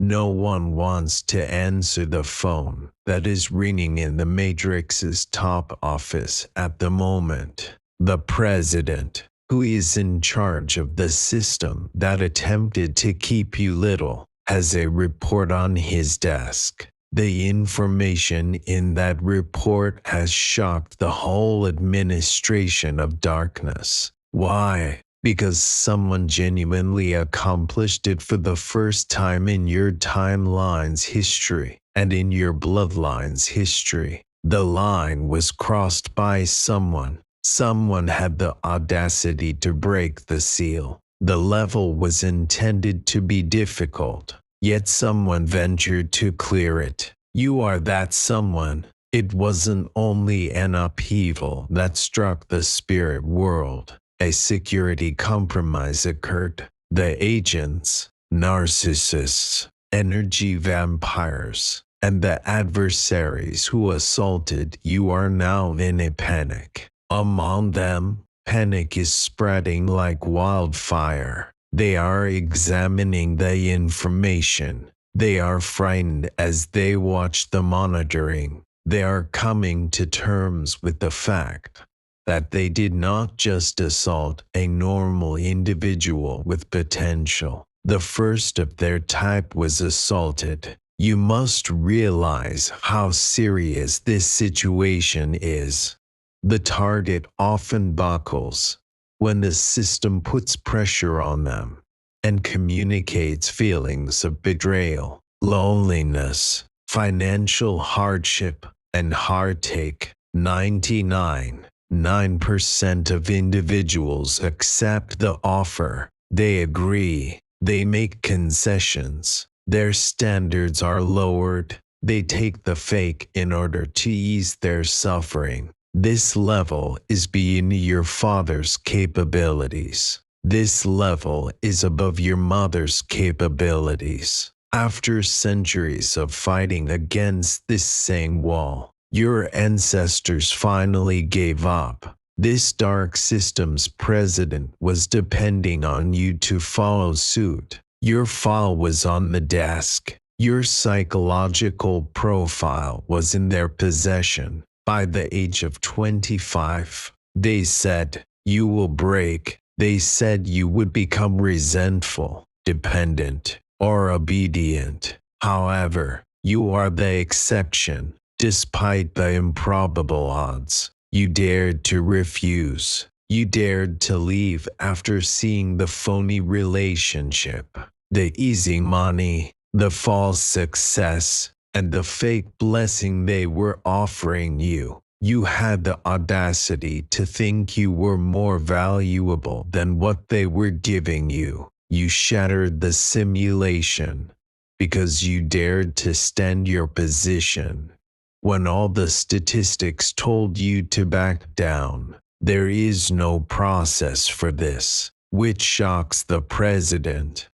No one wants to answer the phone that is ringing in the Matrix's top office at the moment. The president, who is in charge of the system that attempted to keep you little, has a report on his desk. The information in that report has shocked the whole administration of darkness. Why? Because someone genuinely accomplished it for the first time in your timeline's history and in your bloodline's history. The line was crossed by someone. Someone had the audacity to break the seal. The level was intended to be difficult, yet someone ventured to clear it. You are that someone. It wasn't only an upheaval that struck the spirit world. A security compromise occurred. The agents, narcissists, energy vampires, and the adversaries who assaulted you are now in a panic. Among them, panic is spreading like wildfire. They are examining the information. They are frightened as they watch the monitoring. They are coming to terms with the fact that they did not just assault a normal individual with potential. The first of their type was assaulted. You must realize how serious this situation is. The target often buckles when the system puts pressure on them and communicates feelings of betrayal, loneliness, financial hardship, and heartache. 99.9% of individuals accept the offer. They agree. They make concessions. Their standards are lowered. They take the fake in order to ease their suffering. This level is beyond your father's capabilities. This level is above your mother's capabilities. After centuries of fighting against this same wall, your ancestors finally gave up. This dark system's president was depending on you to follow suit. Your file was on the desk. Your psychological profile was in their possession. By the age of 25, they said, you will break. They said you would become resentful, dependent, or obedient. However, you are the exception. Despite the improbable odds, you dared to refuse. You dared to leave after seeing the phony relationship, the easy money, the false success, and the fake blessing they were offering you. You had the audacity to think you were more valuable than what they were giving you. You shattered the simulation because you dared to stand your position. When all the statistics told you to back down, there is no process for this, which shocks the president.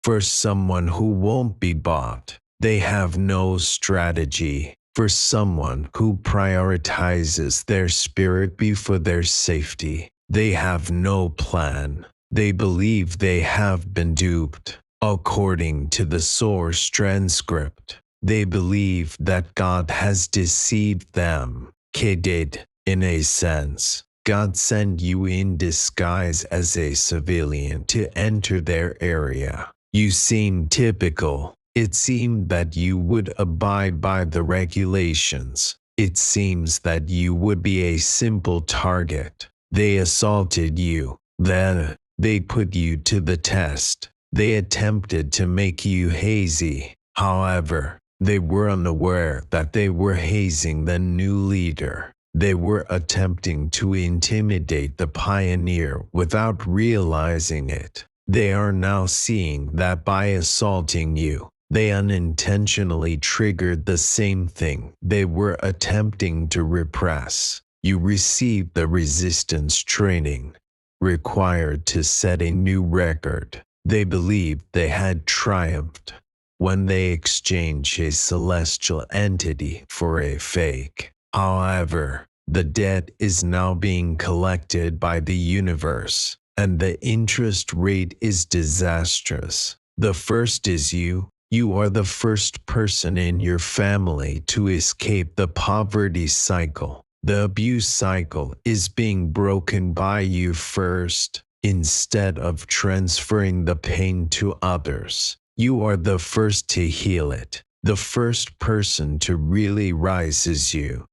For someone who won't be bought, they have no strategy. For someone who prioritizes their spirit before their safety, they have no plan. They believe they have been duped. According to the source transcript, they believe that God has deceived them. Did, in a sense. God sent you in disguise as a civilian to enter their area. You seemed typical. It seemed that you would abide by the regulations. It seems that you would be a simple target. They assaulted you. Then, they put you to the test. They attempted to make you hazy. However, they were unaware that they were hazing the new leader. They were attempting to intimidate the pioneer without realizing it. They are now seeing that by assaulting you, they unintentionally triggered the same thing they were attempting to repress. You received the resistance training required to set a new record. They believed they had triumphed when they exchanged a celestial entity for a fake. However, the debt is now being collected by the universe, and the interest rate is disastrous. The first is you, You are the first person in your family to escape the poverty cycle. The abuse cycle is being broken by you first. Instead of transferring the pain to others, you are the first to heal it. The first person to really rise is you.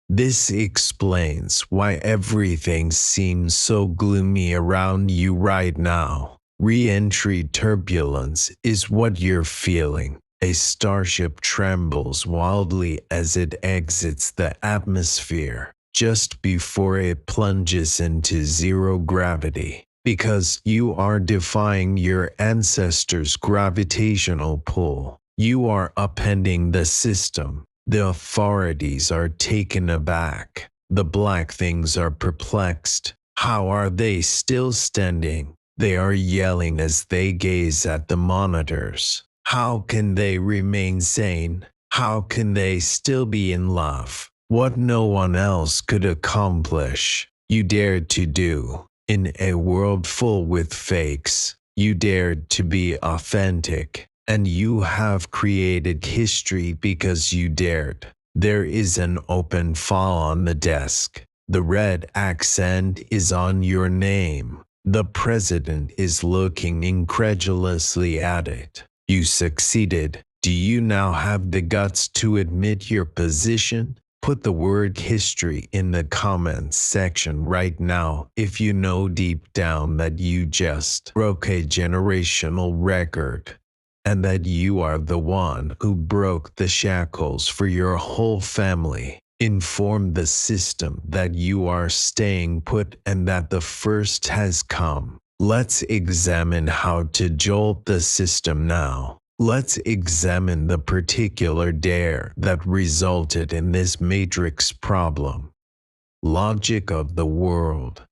This explains why everything seems so gloomy around you right now. Re-entry turbulence is what you're feeling. A starship trembles wildly as it exits the atmosphere, just before it plunges into zero gravity. Because you are defying your ancestors' gravitational pull. You are upending the system. The authorities are taken aback. The black things are perplexed. How are they still standing? They are yelling as they gaze at the monitors. How can they remain sane? How can they still be in love? What no one else could accomplish, you dared to do. In a world full with fakes, you dared to be authentic. And you have created history because you dared. There is an open file on the desk. The red accent is on your name. The president is looking incredulously at it. You succeeded. Do you now have the guts to admit your position? Put the word history in the comments section right now if you know deep down that you just broke a generational record. And that you are the one who broke the shackles for your whole family. Inform the system that you are staying put and that the first has come. Let's examine how to jolt the system now. Let's examine the particular dare that resulted in this matrix problem. Logic of the world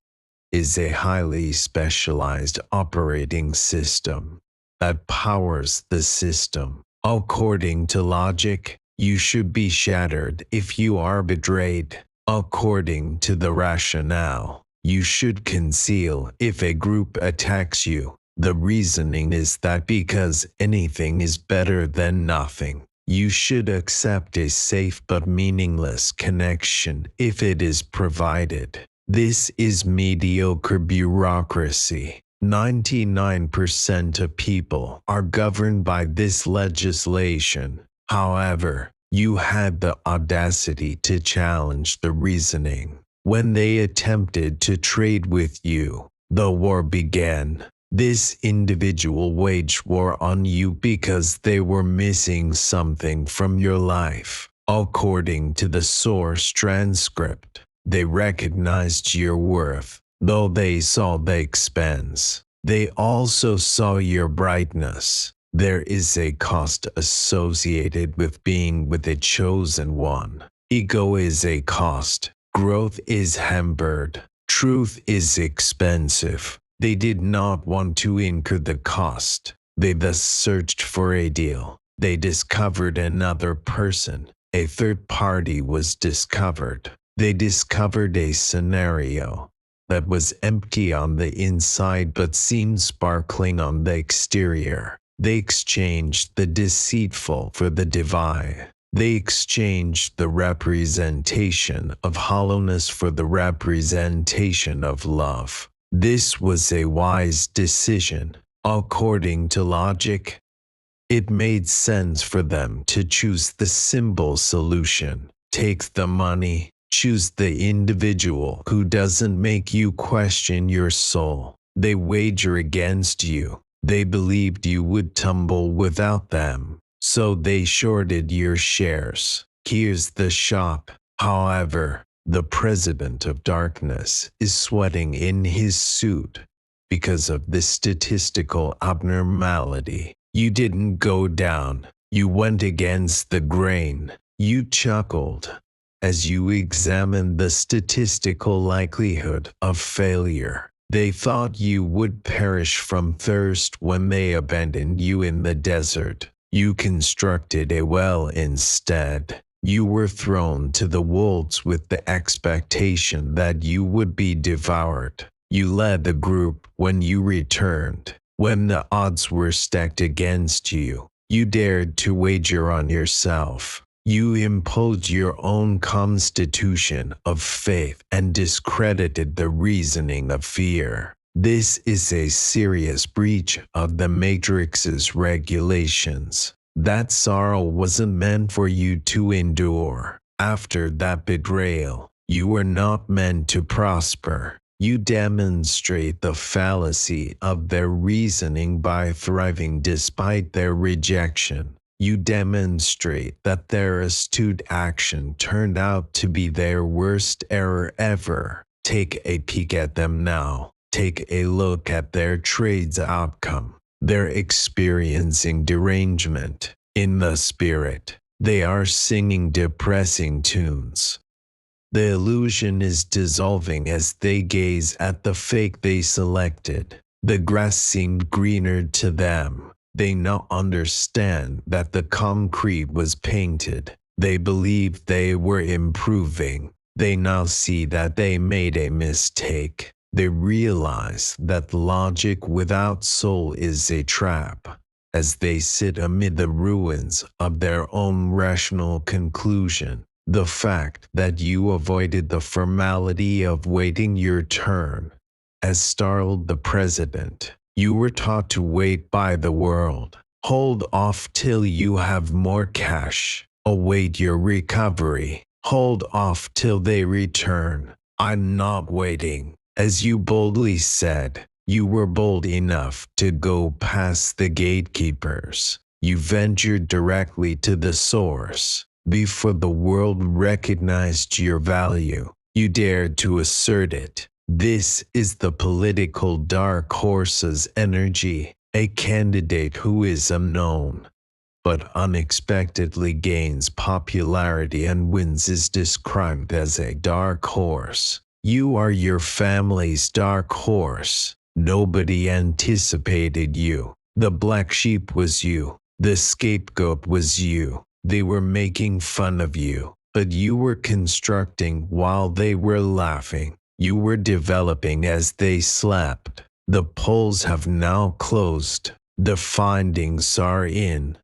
is a highly specialized operating system that powers the system. According to logic, you should be shattered if you are betrayed. According to the rationale, you should conceal if a group attacks you. The reasoning is that because anything is better than nothing, you should accept a safe but meaningless connection if it is provided. This is mediocre bureaucracy. 99% of people are governed by this legislation. However, you had the audacity to challenge the reasoning. When they attempted to trade with you, the war began. This individual waged war on you because they were missing something from your life. According to the source transcript, they recognized your worth. Though they saw the expense, they also saw your brightness. There is a cost associated with being with a chosen one. Ego is a cost. Growth is hampered. Truth is expensive. They did not want to incur the cost. They thus searched for a deal. They discovered another person. A third party was discovered. They discovered a scenario that was empty on the inside but seemed sparkling on the exterior. They exchanged the deceitful for the divine. They exchanged the representation of hollowness for the representation of love. This was a wise decision. According to logic, it made sense for them to choose the simple solution. Take the money. Choose the individual who doesn't make you question your soul. They wager against you. They believed you would tumble without them, so they shorted your shares. Here's the shock. However, the president of darkness is sweating in his suit because of this statistical abnormality. You didn't go down. You went against the grain. You chuckled as you examined the statistical likelihood of failure. They thought you would perish from thirst when they abandoned you in the desert. You constructed a well instead. You were thrown to the wolves with the expectation that you would be devoured. You led the group when you returned. When the odds were stacked against you, You dared to wager on yourself. You imposed your own constitution of faith and discredited the reasoning of fear. This is a serious breach of the Matrix's regulations. That sorrow wasn't meant for you to endure. After that betrayal, you were not meant to prosper. You demonstrate the fallacy of their reasoning by thriving despite their rejection. You demonstrate that their astute action turned out to be their worst error ever. Take a peek at them now. Take a look at their trade's outcome. They're experiencing derangement in the spirit. They are singing depressing tunes. The illusion is dissolving as they gaze at the fake they selected. The grass seemed greener to them. They now understand that the concrete was painted. They believed they were improving. They now see that they made a mistake. They realize that logic without soul is a trap. As they sit amid the ruins of their own rational conclusion, the fact that you avoided the formality of waiting your turn has startled the president. You were taught to wait by the world. Hold off till you have more cash. Await your recovery. Hold off till they return. I'm not waiting. As you boldly said, you were bold enough to go past the gatekeepers. You ventured directly to the source. Before the world recognized your value, you dared to assert it. This is the political dark horse's energy. A candidate who is unknown, but unexpectedly gains popularity and wins is described as a dark horse. You are your family's dark horse. Nobody anticipated you. The black sheep was you. The scapegoat was you. They were making fun of you, but you were constructing while they were laughing. You were developing as they slept. The polls have now closed. The findings are in.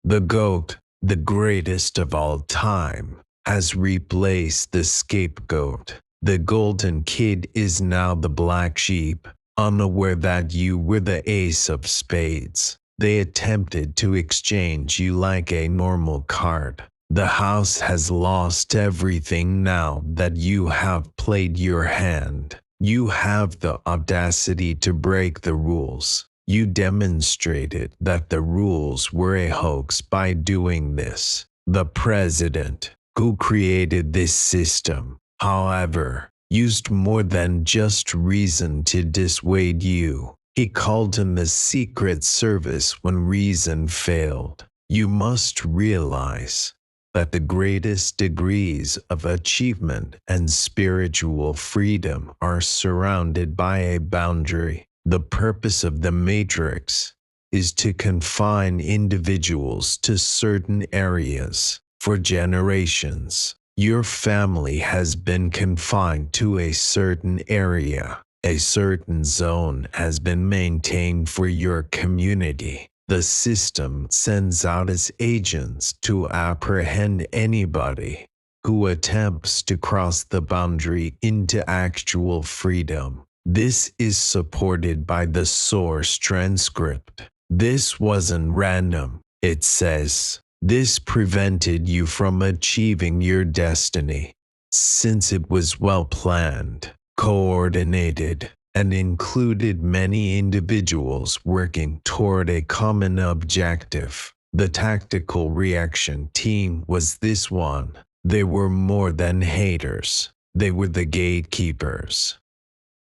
The goat, the greatest of all time, has replaced the scapegoat. The golden kid is now the black sheep, unaware that you were the ace of spades. They attempted to exchange you like a normal card. The house has lost everything now that you have played your hand. You have the audacity to break the rules. You demonstrated that the rules were a hoax by doing this. The president, who created this system, however, used more than just reason to dissuade you. He called in the Secret Service when reason failed. You must realize that the greatest degrees of achievement and spiritual freedom are surrounded by a boundary. The purpose of the Matrix is to confine individuals to certain areas. For generations, your family has been confined to a certain area. A certain zone has been maintained for your community. The system sends out its agents to apprehend anybody who attempts to cross the boundary into actual freedom. This is supported by the source transcript. This wasn't random, it says. This prevented you from achieving your destiny, since it was well planned, coordinated, and included many individuals working toward a common objective. The tactical reaction team was this one. They were more than haters. They were the gatekeepers.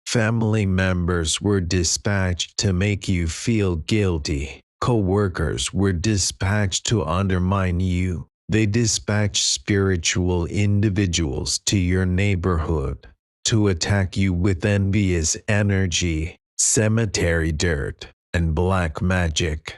Family members were dispatched to make you feel guilty. Co-workers were dispatched to undermine you. They dispatched spiritual individuals to your neighborhood to attack you with envious energy, cemetery dirt, and black magic.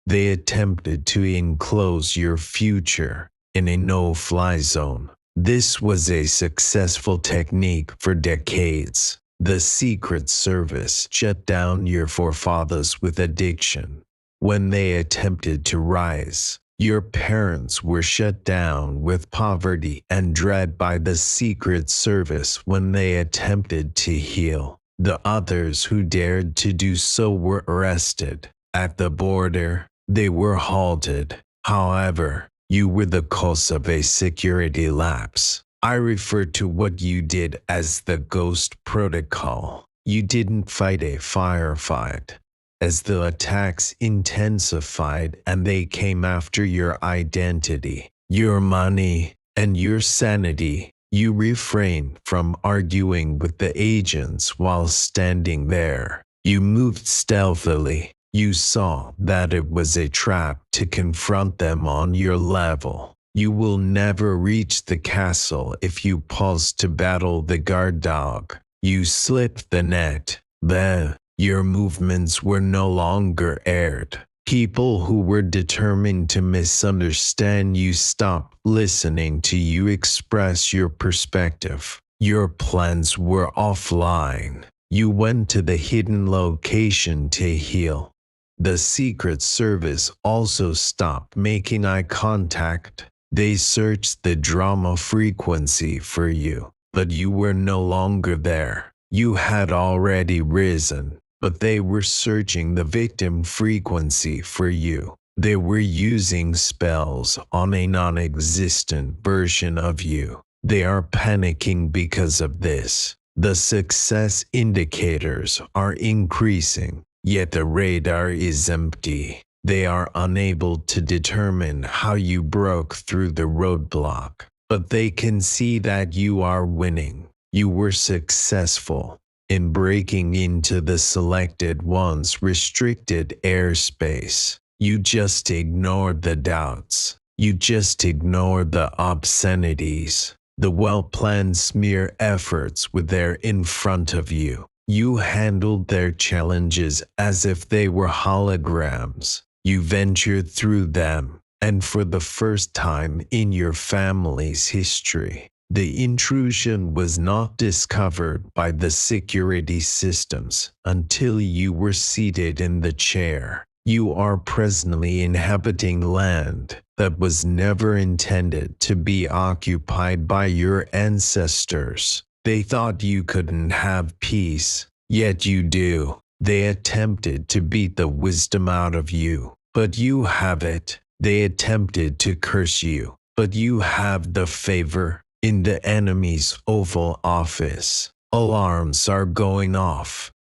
They attempted to enclose your future in a no-fly zone. This was a successful technique for decades. The Secret Service shut down your forefathers with addiction. when they attempted to rise. Your parents were shut down with poverty and dread by the Secret Service when they attempted to heal. The others who dared to do so were arrested. At the border, they were halted. However, you were the cause of a security lapse. I refer to what you did as the Ghost Protocol. You didn't fight a firefight. As the attacks intensified and they came after your identity, your money, and your sanity, you refrained from arguing with the agents while standing there. You moved stealthily. You saw that it was a trap to confront them on your level. You will never reach the castle if you pause to battle the guard dog. You slipped the net. Then, your movements were no longer aired. People who were determined to misunderstand you stopped listening to you express your perspective. Your plans were offline. You went to the hidden location to heal. The Secret Service also stopped making eye contact. They searched the drama frequency for you, but you were no longer there. You had already risen, but they were searching the victim frequency for you. They were using spells on a non-existent version of you. They are panicking because of this. The success indicators are increasing, yet the radar is empty. They are unable to determine how you broke through the roadblock, but they can see that you are winning. You were successful in breaking into the selected one's restricted airspace. You just ignored the doubts. You just ignored the obscenities. The well-planned smear efforts were there in front of you. You handled their challenges as if they were holograms. You ventured through them, and for the first time in your family's history, the intrusion was not discovered by the security systems until you were seated in the chair. You are presently inhabiting land that was never intended to be occupied by your ancestors. They thought you couldn't have peace, yet you do. They attempted to beat the wisdom out of you, but you have it. They attempted to curse you, but you have the favor. In the enemy's Oval Office, alarms are going off.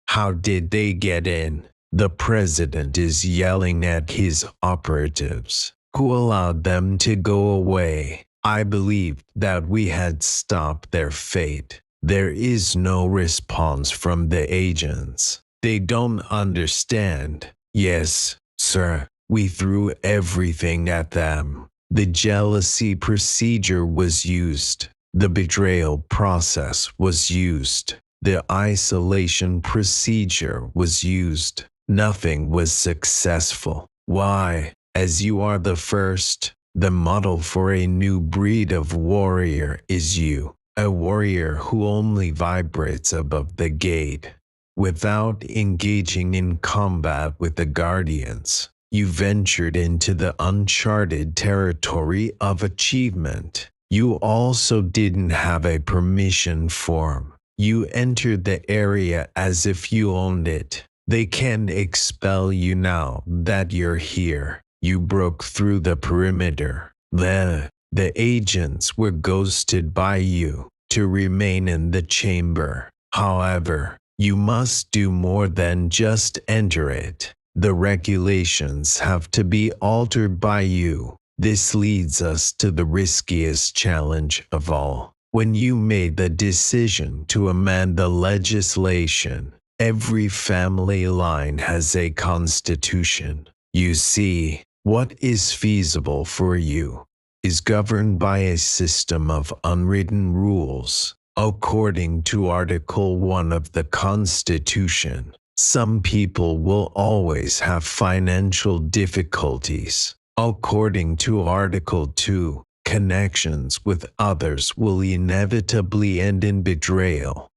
How did they get in? The president is yelling at his operatives, who allowed them to go away. I believed that we had stopped their fate. There is no response from the agents. They don't understand. Yes, sir, we threw everything at them. The jealousy procedure was used. The betrayal process was used. The isolation procedure was used. Nothing was successful. Why? As you are the first, the model for a new breed of warrior is you, a warrior who only vibrates above the gate. Without engaging in combat with the guardians, you ventured into the uncharted territory of achievement. You also didn't have a permission form. You entered the area as if you owned it. They can expel you now that you're here. You broke through the perimeter. The agents were ghosted by you to remain in the chamber. However, you must do more than just enter it. The regulations have to be altered by you. This leads us to the riskiest challenge of all. When you made the decision to amend the legislation, every family line has a constitution. You see, what is feasible for you is governed by a system of unwritten rules. According to Article 1 of the Constitution, some people will always have financial difficulties. According to Article 2, connections with others will inevitably end in betrayal.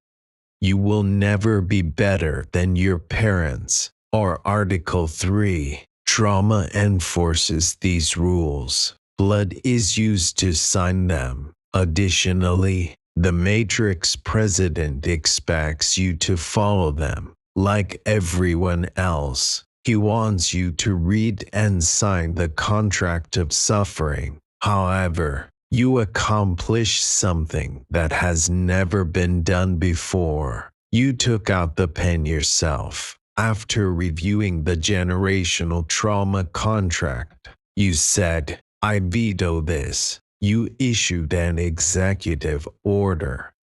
You will never be better than your parents. or Article 3. Trauma enforces these rules. Blood is used to sign them. Additionally, the Matrix president expects you to follow them. Like everyone else, he wants you to read and sign the contract of suffering. However, you accomplish something that has never been done before. You took out the pen yourself. After reviewing the generational trauma contract, you said, "I veto this." You issued an executive order.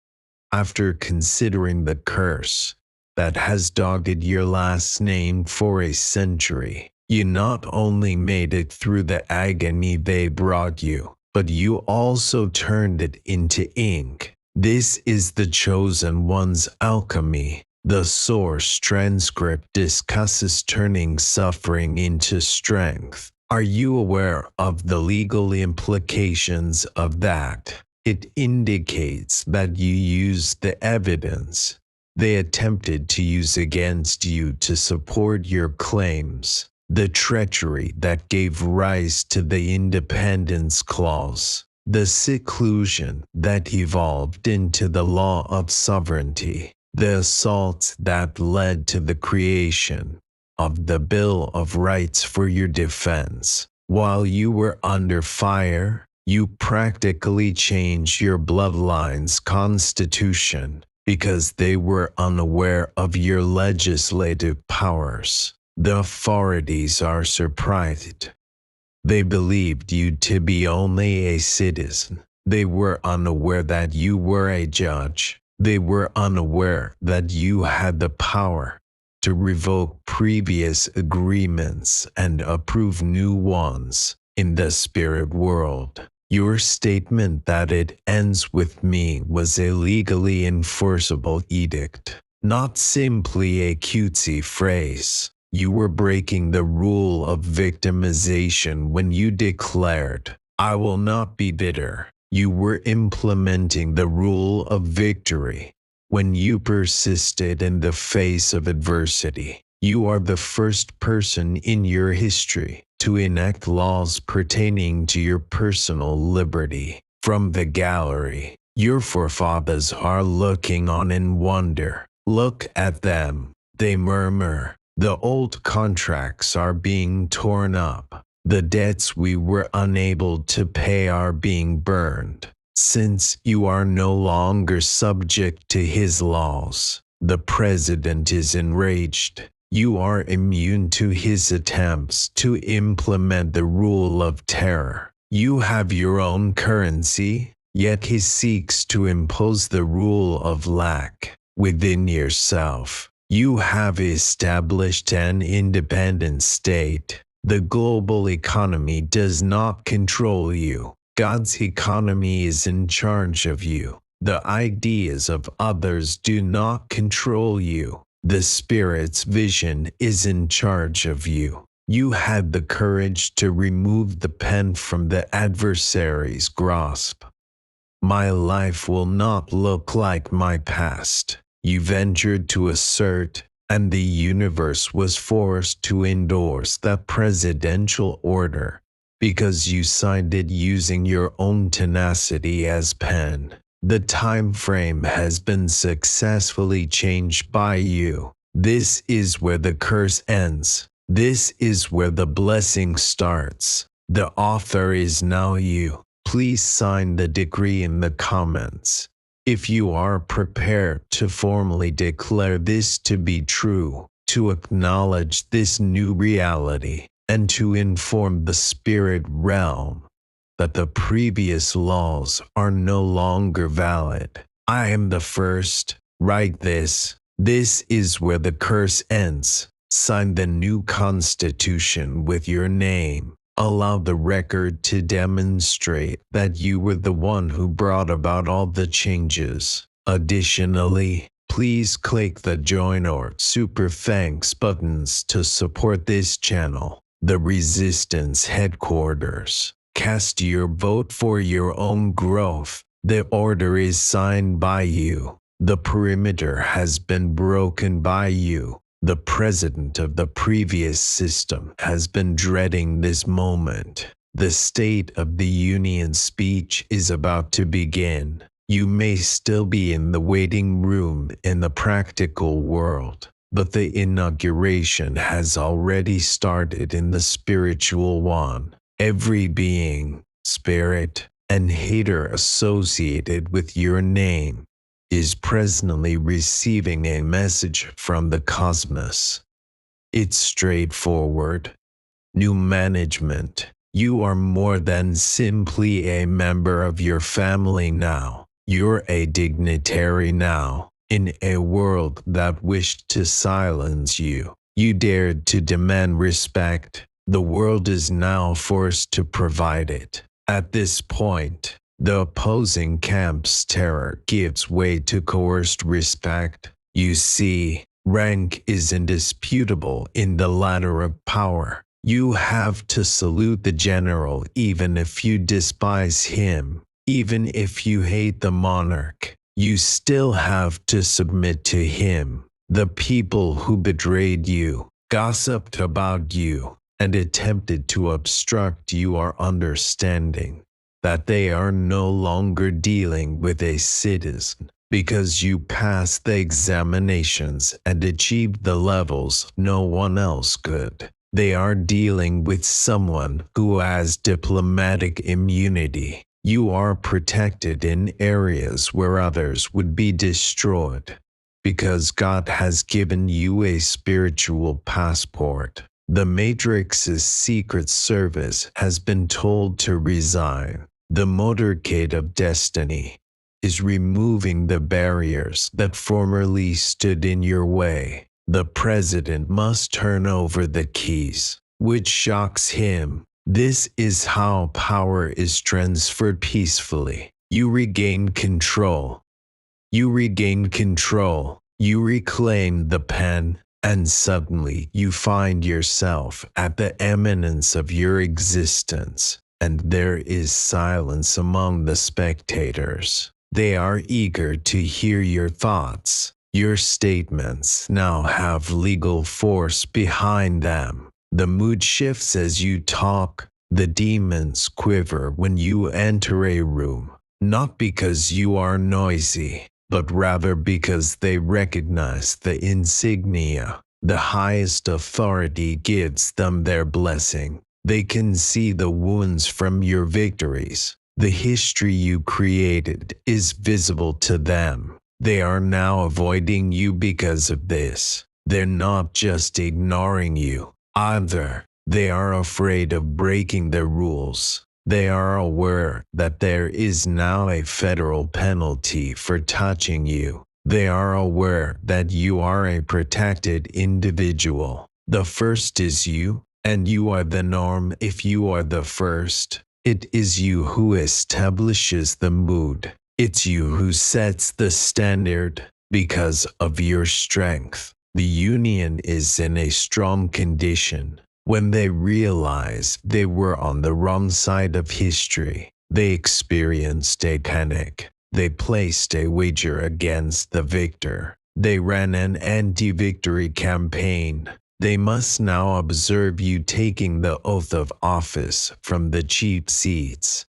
After considering the curse that has dogged your last name for a century, you not only made it through the agony they brought you, but you also turned it into ink. This is the chosen one's alchemy. The source transcript discusses turning suffering into strength. Are you aware of the legal implications of that? It indicates that you used the evidence they attempted to use against you to support your claims. The treachery that gave rise to the Independence Clause. The seclusion that evolved into the law of sovereignty. The assaults that led to the creation of the Bill of Rights for your defense. While you were under fire, you practically changed your bloodline's constitution because they were unaware of your legislative powers. The authorities are surprised. They believed you to be only a citizen. They were unaware that you were a judge. They were unaware that you had the power to revoke previous agreements and approve new ones. In the spirit world, your statement that it ends with me was a legally enforceable edict, not simply a cutesy phrase. You were breaking the rule of victimization when you declared, "I will not be bitter." You were implementing the rule of victory when you persisted in the face of adversity. You are the first person in your history to enact laws pertaining to your personal liberty. From the gallery, your forefathers are looking on in wonder. Look at them, they murmur. The old contracts are being torn up. The debts we were unable to pay are being burned. Since you are no longer subject to his laws, the president is enraged. You are immune to his attempts to implement the rule of terror. You have your own currency, yet he seeks to impose the rule of lack within yourself. You have established an independent state. The global economy does not control you. God's economy is in charge of you. The ideas of others do not control you. The Spirit's vision is in charge of you. You had the courage to remove the pen from the adversary's grasp. My life will not look like my past, you ventured to assert, and the universe was forced to endorse that presidential order because you signed it using your own tenacity as pen. The time frame has been successfully changed by you. This is where the curse ends. This is where the blessing starts. The author is now you. Please sign the decree in the comments if you are prepared to formally declare this to be true, to acknowledge this new reality, and to inform the spirit realm that the previous laws are no longer valid. I am the first. Write this. This is where the curse ends. Sign the new constitution with your name. Allow the record to demonstrate that you were the one who brought about all the changes. Additionally, please click the join or super thanks buttons to support this channel. The Resistance Headquarters. Cast your vote for your own growth. The order is signed by you. The perimeter has been broken by you. The president of the previous system has been dreading this moment. The State of the Union speech is about to begin. You may still be in the waiting room in the practical world, but the inauguration has already started in the spiritual one. Every being, spirit, and hater associated with your name is presently receiving a message from the cosmos. It's straightforward. New management. You are more than simply a member of your family now. You're a dignitary now. In a world that wished to silence you, you dared to demand respect. The world is now forced to provide it. At this point, the opposing camp's terror gives way to coerced respect. You see, rank is indisputable in the ladder of power. You have to salute the general even if you despise him, even if you hate the monarch. You still have to submit to him. The people who betrayed you, gossiped about you, and attempted to obstruct you are understanding that they are no longer dealing with a citizen because you passed the examinations and achieved the levels no one else could. They are dealing with someone who has diplomatic immunity. You are protected in areas where others would be destroyed because God has given you a spiritual passport. The Matrix's Secret Service has been told to resign. The motorcade of destiny is removing the barriers that formerly stood in your way. The president must turn over the keys, which shocks him. This is how power is transferred peacefully. You regain control. You regain control. You reclaim the pen, and suddenly you find yourself at the eminence of your existence, and there is silence among the spectators. They are eager to hear your thoughts. Your statements now have legal force behind them. The mood shifts as you talk. The demons quiver when you enter a room, not because you are noisy, but rather because they recognize the insignia. The highest authority gives them their blessing. They can see the wounds from your victories. The history you created is visible to them. They are now avoiding you because of this. They're not just ignoring you either. They are afraid of breaking the rules. They are aware that there is now a federal penalty for touching you. They are aware that you are a protected individual. The first is you, and you are the norm if you are the first. It is you who establishes the mood. It's you who sets the standard. Because of your strength, the Union is in a strong condition. When they realized they were on the wrong side of history, they experienced a panic. They placed a wager against the victor. They ran an anti-victory campaign. They must now observe you taking the oath of office from the cheap seats.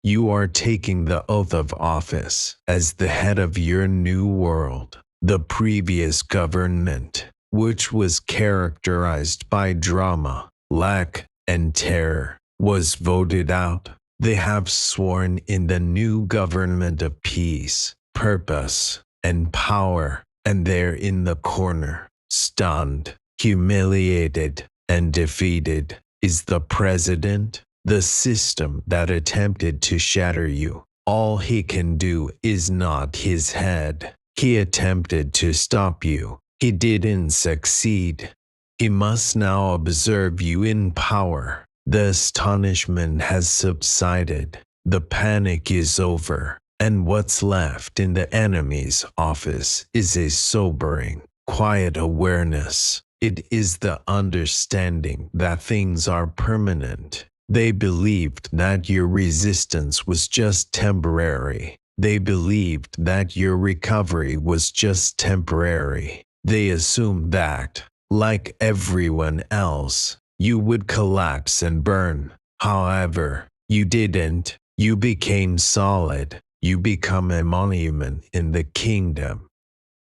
You are taking the oath of office as the head of your new world. The previous government, which was characterized by drama, lack, and terror, was voted out. They have sworn in the new government of peace, purpose, and power, and there in the corner, stunned, humiliated, and defeated, is the president. The system that attempted to shatter you. All he can do is nod his head. He attempted to stop you. He didn't succeed. He must now observe you in power. The astonishment has subsided. The panic is over. And what's left in the enemy's office is a sobering, quiet awareness. It is the understanding that things are permanent. They believed that your resistance was just temporary. They believed that your recovery was just temporary. They assumed that, like everyone else, you would collapse and burn. However, you didn't. You became solid. You become a monument in the kingdom.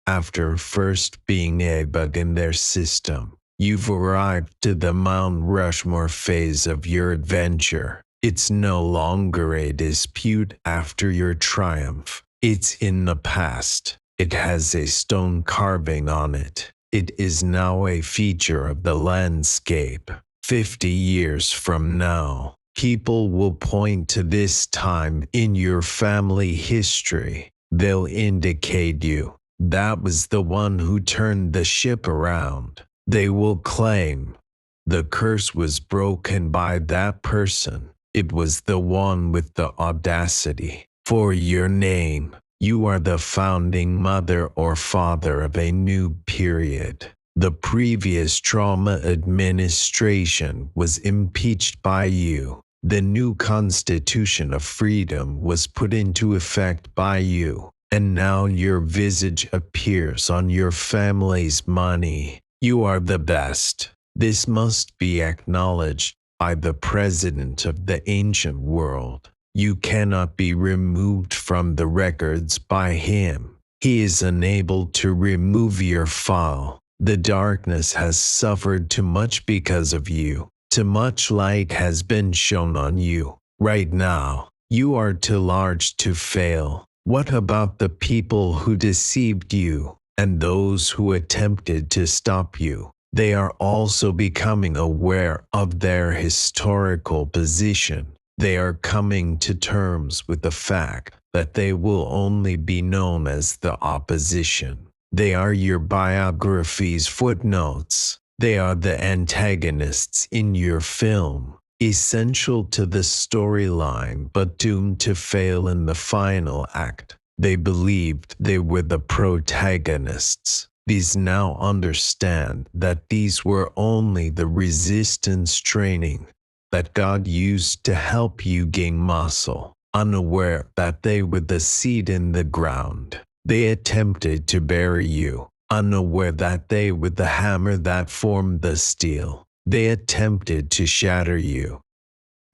After first being a bug in their system, you've arrived to the Mount Rushmore phase of your adventure. It's no longer a dispute after your triumph. It's in the past. It has a stone carving on it. It is now a feature of the landscape. 50 years from now, people will point to this time in your family history. They'll indicate you. That was the one who turned the ship around. They will claim the curse was broken by that person. It was the one with the audacity. For your name, you are the founding mother or father of a new period. The previous trauma administration was impeached by you. The new Constitution of Freedom was put into effect by you. And now your visage appears on your family's money. You are the best. This must be acknowledged by the president of the ancient world. You cannot be removed from the records by him. He is unable to remove your file. The darkness has suffered too much because of you. Too much light has been shown on you. Right now, you are too large to fail. What about the people who deceived you and those who attempted to stop you? They are also becoming aware of their historical position. They are coming to terms with the fact that they will only be known as the opposition. They are your biography's footnotes. They are the antagonists in your film, essential to the storyline but doomed to fail in the final act. They believed they were the protagonists. These now understand that these were only the resistance training that God used to help you gain muscle, unaware that they were the seed in the ground. They attempted to bury you, unaware that they were the hammer that formed the steel. They attempted to shatter you.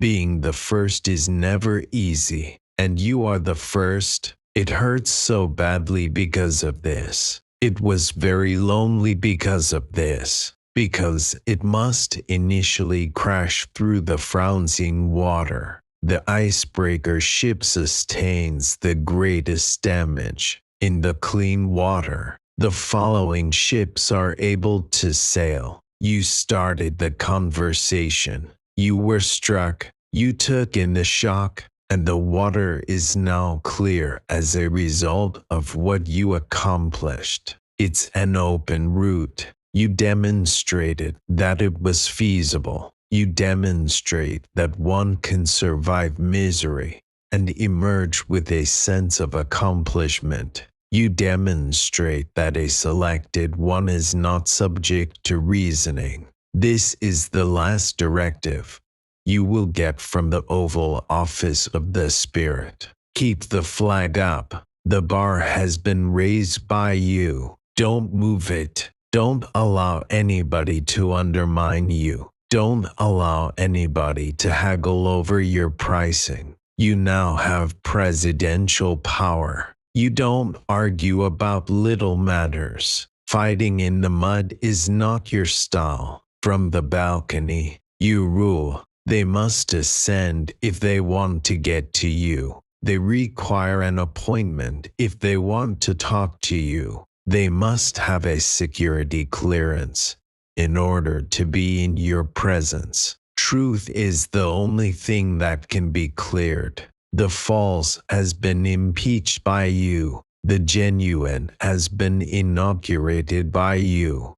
Being the first is never easy, and you are the first. It hurts so badly because of this. It was very lonely because of this, because it must initially crash through the frowning water. The icebreaker ship sustains the greatest damage. In the clean water, the following ships are able to sail. You started the conversation. You were struck. You took in the shock, and the water is now clear as a result of what you accomplished. It's an open route. You demonstrated that it was feasible. You demonstrate that one can survive misery and emerge with a sense of accomplishment. You demonstrate that a selected one is not subject to reasoning. This is the last directive you will get from the Oval Office of the Spirit. Keep the flag up. The bar has been raised by you. Don't move it. Don't allow anybody to undermine you. Don't allow anybody to haggle over your pricing. You now have presidential power. You don't argue about little matters. Fighting in the mud is not your style. From the balcony, you rule. They must ascend if they want to get to you. They require an appointment if they want to talk to you. They must have a security clearance in order to be in your presence. Truth is the only thing that can be cleared. The false has been impeached by you. The genuine has been inaugurated by you.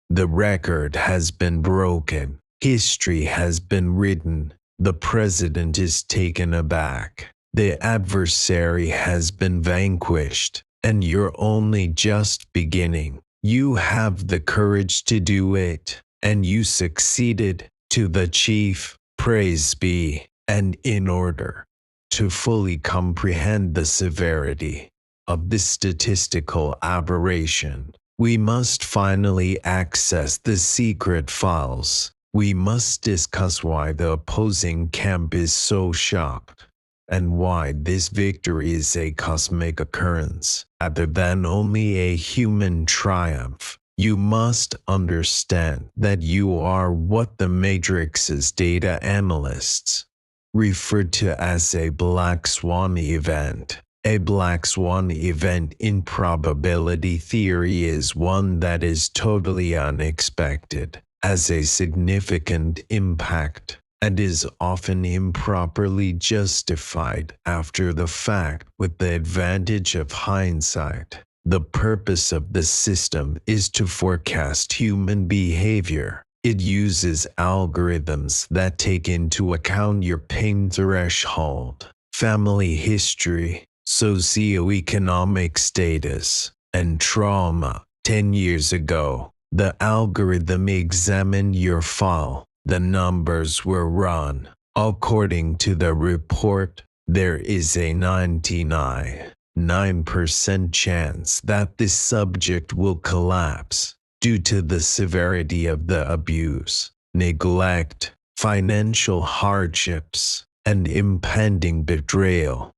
The record has been broken. History has been written. The president is taken aback. The adversary has been vanquished, and you're only just beginning. You have the courage to do it, and you succeeded. To the chief, praise be, and in order to fully comprehend the severity of this statistical aberration, We must finally access the secret files. We must discuss why the opposing camp is so shocked, and why this victory is a cosmic occurrence, rather than only a human triumph. You must understand that you are what the Matrix's data analysts refer to as a black swan event. A black swan event in probability theory is one that is totally unexpected, has a significant impact, and is often improperly justified after the fact with the advantage of hindsight. The purpose of the system is to forecast human behavior. It uses algorithms that take into account your pain threshold, family history, socioeconomic status, and trauma. 10 years ago, the algorithm examined your file. The numbers were run. According to the report, there is a 99.9% chance that this subject will collapse due to the severity of the abuse, neglect, financial hardships, and impending betrayal.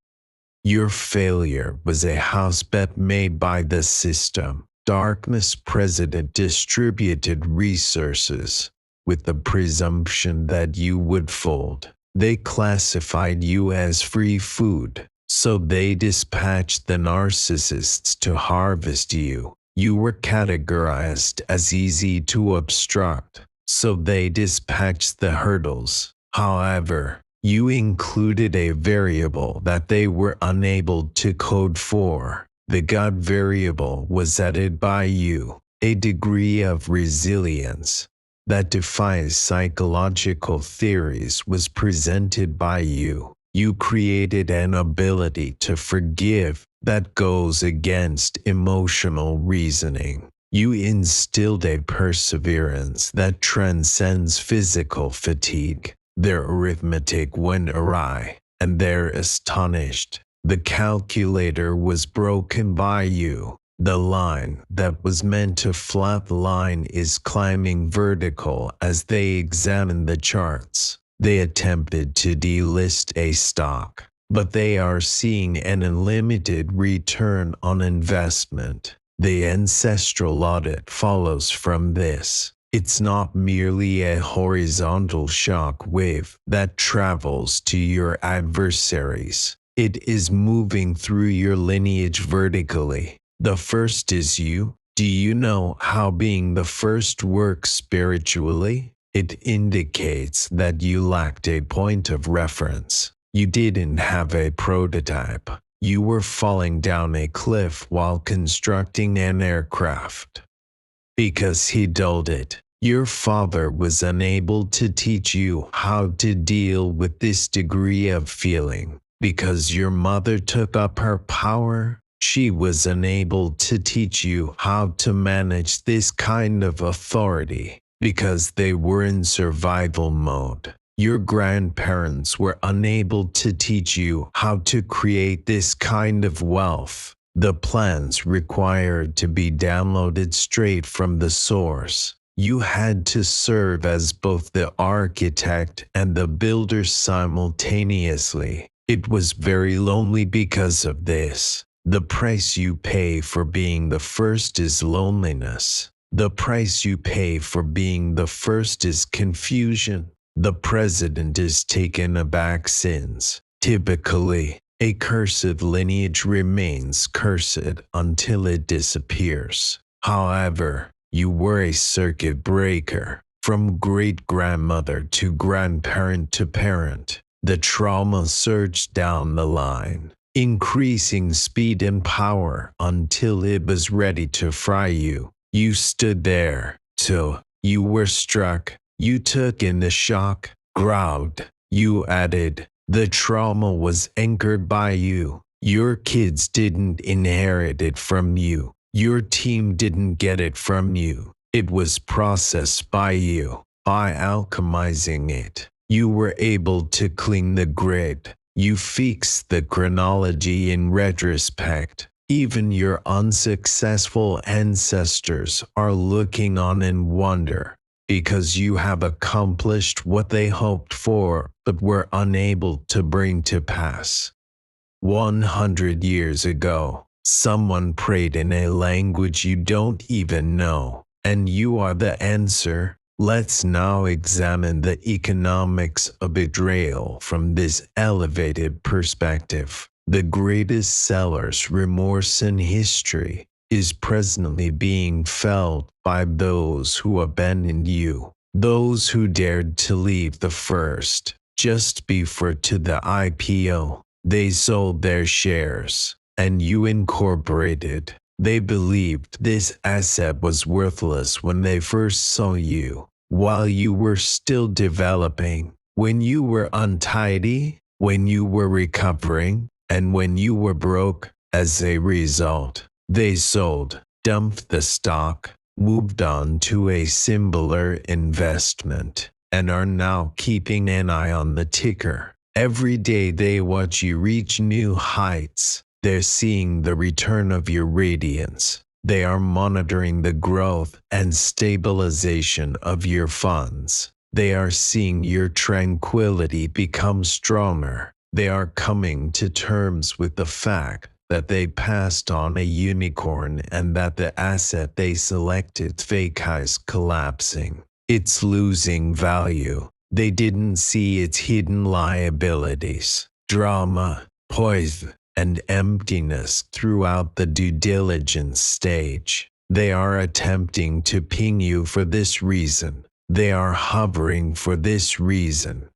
Your failure was a house bet made by the system. Darkness President distributed resources with the presumption that you would fold. They classified you as free food, so they dispatched the narcissists to harvest you. You were categorized as easy to obstruct, so they dispatched the hurdles. However, you included a variable that they were unable to code for. The God variable was added by you, a degree of resilience that defies psychological theories was presented by you. You created an ability to forgive that goes against emotional reasoning. You instilled a perseverance that transcends physical fatigue. Their arithmetic went awry, and they're astonished. The calculator was broken by you. The line that was meant to flatline is climbing vertical as they examine the charts. They attempted to delist a stock, but they are seeing an unlimited return on investment. The ancestral audit follows from this. It's not merely a horizontal shock wave that travels to your adversaries. It is moving through your lineage vertically. The first is you. Do you know how being the first works spiritually? It indicates that you lacked a point of reference. You didn't have a prototype. You were falling down a cliff while constructing an aircraft. Because he dulled it. Your father was unable to teach you how to deal with this degree of feeling. Because your mother took up her power, she was unable to teach you how to manage this kind of authority. Because they were in survival mode. Your grandparents were unable to teach you how to create this kind of wealth. The plans required to be downloaded straight from the source. You had to serve as both the architect and the builder simultaneously. It was very lonely because of this. The price you pay for being the first is loneliness. The price you pay for being the first is confusion. The president is taken aback since, typically, a cursed lineage remains cursed until it disappears. However, you were a circuit breaker. From great-grandmother to grandparent to parent, the trauma surged down the line, increasing speed and power until it was ready to fry you. You stood there, till you were struck. You took in the shock, growled. You added, the trauma was anchored by you. Your kids didn't inherit it from you. Your team didn't get it from you. It was processed by you. By alchemizing it, you were able to clean the grid. You fixed the chronology in retrospect. Even your unsuccessful ancestors are looking on in wonder, because you have accomplished what they hoped for but were unable to bring to pass. 100 years ago, someone prayed in a language you don't even know, and you are the answer. Let's now examine the economics of betrayal from this elevated perspective. The greatest seller's remorse in history is presently being felt by those who abandoned you, those who dared to leave the first, just before to the IPO. They sold their shares, and you incorporated. They believed this asset was worthless when they first saw you, while you were still developing, when you were untidy, when you were recovering, and when you were broke. As a result, they sold, dumped the stock, moved on to a simpler investment, and are now keeping an eye on the ticker. Every day they watch you reach new heights. They're seeing the return of your radiance. They are monitoring the growth and stabilization of your funds. They are seeing your tranquility become stronger. They are coming to terms with the fact that they passed on a unicorn and that the asset they selected fake is collapsing. It's losing value. They didn't see its hidden liabilities, drama, poison, and emptiness throughout the due diligence stage. They are attempting to ping you for this reason. They are hovering for this reason.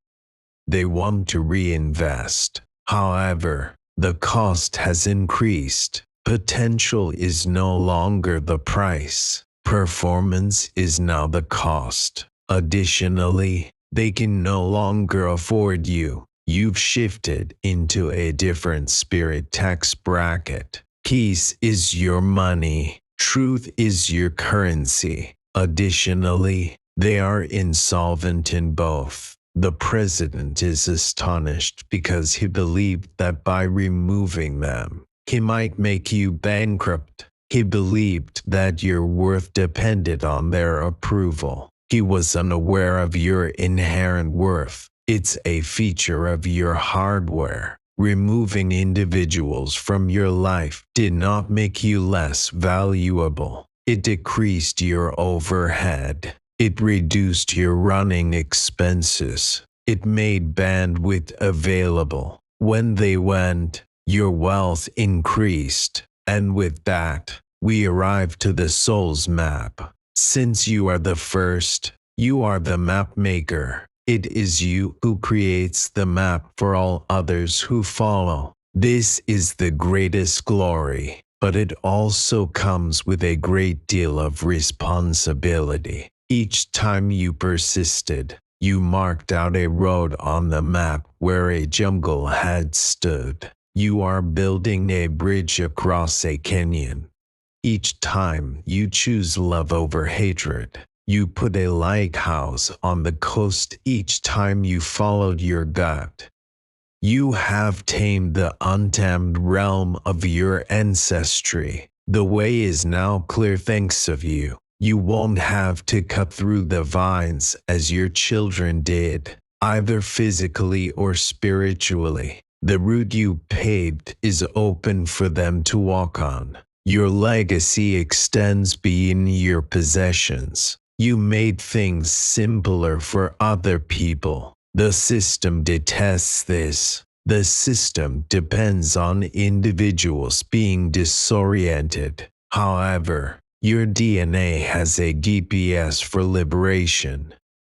They want to reinvest. However, the cost has increased. Potential is no longer the price. Performance is now the cost. Additionally, they can no longer afford you. You've shifted into a different spirit tax bracket. Peace is your money. Truth is your currency. Additionally, they are insolvent in both. The president is astonished because he believed that by removing them, he might make you bankrupt. He believed that your worth depended on their approval. He was unaware of your inherent worth. It's a feature of your hardware. Removing individuals from your life did not make you less valuable. It decreased your overhead. It reduced your running expenses. It made bandwidth available. When they went, your wealth increased. And with that, we arrive to the soul's map. Since you are the first, you are the map maker. It is you who creates the map for all others who follow. This is the greatest glory, but it also comes with a great deal of responsibility. Each time you persisted, you marked out a road on the map where a jungle had stood. You are building a bridge across a canyon. Each time you choose love over hatred, you put a lighthouse on the coast. Each time you followed your gut, you have tamed the untamed realm of your ancestry. The way is now clear thanks of you. You won't have to cut through the vines as your children did, either physically or spiritually. The route you paved is open for them to walk on. Your legacy extends beyond your possessions. You made things simpler for other people. The system detests this. The system depends on individuals being disoriented. However, your DNA has a GPS for liberation.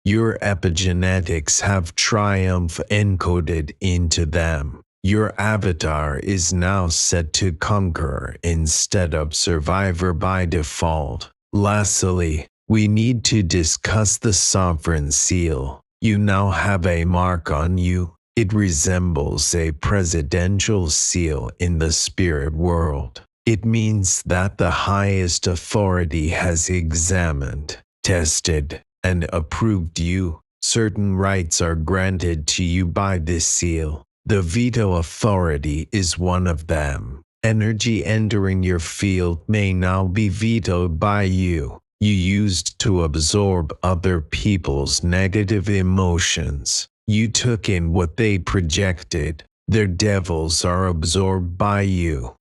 Your epigenetics have triumph encoded into them. Your avatar is now set to conqueror instead of survivor by default. Lastly, we need to discuss the sovereign seal. You now have a mark on you. It resembles a presidential seal in the spirit world. It means that the highest authority has examined, tested, and approved you. Certain rights are granted to you by this seal. The veto authority is one of them, Energy entering your field may now be vetoed by you. You used to absorb other people's negative emotions. You took in what they projected. Their devils are absorbed by you.